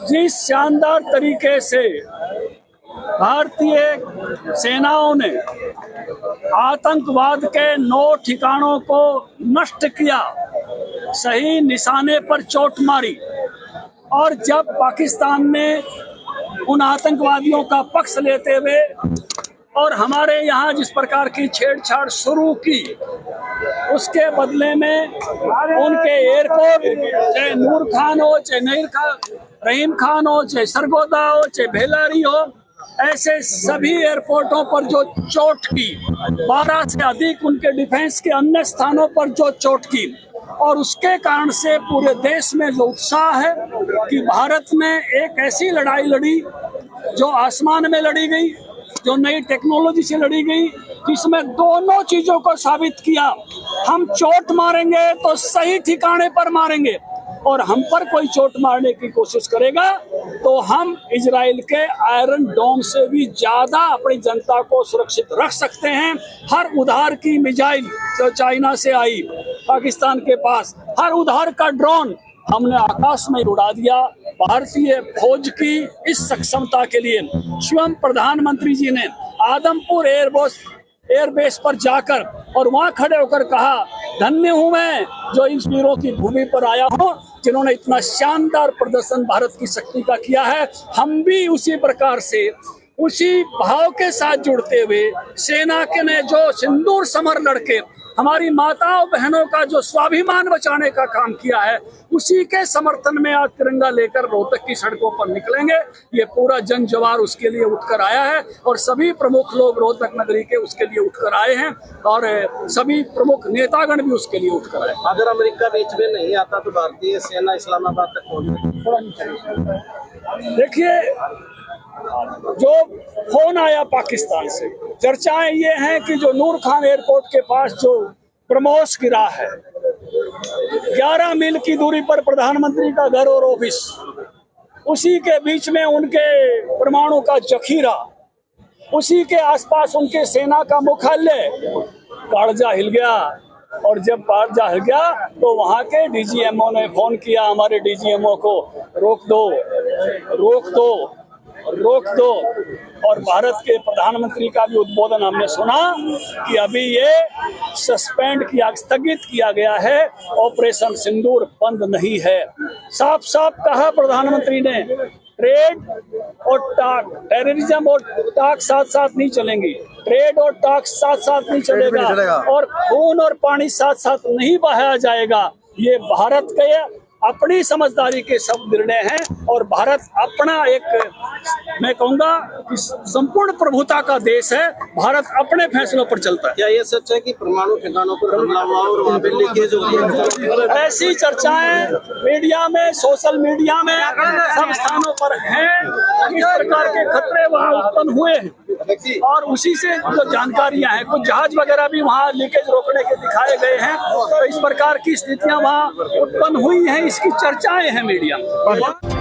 जिस शानदार तरीके से भारतीय सेनाओं ने आतंकवाद के 9 ठिकानों को नष्ट किया, सही निशाने पर चोट मारी, और जब पाकिस्तान ने उन आतंकवादियों का पक्ष लेते हुए और हमारे यहाँ जिस प्रकार की छेड़छाड़ शुरू की, उसके बदले में उनके एयरपोर्ट, चाहे नूर खान हो, चाहे रहीम खान हो, चाहे सरगोदा हो, चाहे भेलारी हो, ऐसे सभी एयरपोर्टों पर जो चोट की, 12 से अधिक उनके डिफेंस के अन्य स्थानों पर जो चोट की, और उसके कारण से पूरे देश में जो उत्साह है कि भारत ने एक ऐसी लड़ाई लड़ी जो आसमान में लड़ी गई, जो नई टेक्नोलॉजी से लड़ी गई, जिसमें दोनों चीजों को साबित किया। हम चोट मारेंगे तो सही ठिकाने पर मारेंगे, और हम पर कोई चोट मारने की कोशिश करेगा तो हम इजराइल के आयरन डोम से भी ज्यादा अपनी जनता को सुरक्षित रख सकते हैं। हर उधार की मिसाइल जो चाइना से आई पाकिस्तान के पास, हर उधार का ड्रोन हमने आकाश में उड़ा दिया। भारतीय फौज की इस सक्षमता के लिए स्वयं प्रधानमंत्री जी ने आदमपुर एयरबेस पर जाकर और वहां खड़े होकर कहा, धन्य हूं मैं जो इन वीरों की भूमि पर आया हूं, जिन्होंने इतना शानदार प्रदर्शन भारत की शक्ति का किया है। हम भी उसी प्रकार से, उसी भाव के साथ जुड़ते हुए सेना के ने जो सिंदूर समर लड़के हमारी माताओं बहनों का जो स्वाभिमान बचाने का काम किया है, उसी के समर्थन में आज तिरंगा लेकर रोहतक की सड़कों पर निकलेंगे। ये पूरा जन जवार उसके लिए उठकर आया है, और सभी प्रमुख लोग रोहतक नगरी के उसके लिए उठकर आए हैं, और सभी प्रमुख नेतागण भी उसके लिए उठकर आए। अगर अमेरिका बीच में नहीं आता तो भारतीय सेना इस्लामाबाद तक पहुंच। देखिए, जो फोन आया पाकिस्तान से, चर्चाएं ये हैं कि जो नूर खान एयरपोर्ट के पास जो ब्रह्मोस गिरा है, 11 मील की दूरी पर प्रधानमंत्री का घर और ऑफिस, उसी के बीच में उनके परमाणु का जखीरा, उसी के आसपास उनके सेना का मुख्यालय, काड़जा हिल गया। और जब काड़जा हिल गया तो वहां के डीजीएमओ ने फोन किया हमारे डीजीएमओ को, रोक दो, रोक दो, रोक दो। और भारत के प्रधानमंत्री का भी उद्बोधन हमने सुना कि अभी ये स्थगित किया गया है, ऑपरेशन सिंदूर बंद नहीं है। साफ साफ कहा प्रधानमंत्री ने, ट्रेड और टाक, टेररिज्म और टाक साथ साथ नहीं चलेंगी, ट्रेड और टाक साथ साथ नहीं चलेगा, और खून और पानी साथ साथ नहीं बहाया जाएगा। ये भारत के अपनी समझदारी के सब निर्णय हैं, और भारत अपना एक, मैं कहूँगा कि संपूर्ण प्रभुता का देश है। भारत अपने फैसलों पर चलता है। क्या ये सच है कि परमाणु ठिकानों पर हमला हुआ और वहाँ पे लीकेज हो गई? ऐसी चर्चाएं मीडिया में, सोशल मीडिया में, सब स्थानों पर हैं। इस प्रकार के खतरे वहाँ उत्पन्न हुए हैं, और उसी से जो जानकारियां हैं, कुछ जहाज वगैरह भी वहाँ लीकेज रोकने के दिखाए गए हैं। तो इस प्रकार की स्थितियां वहाँ उत्पन्न हुई हैं, इसकी चर्चाएं हैं मीडिया में।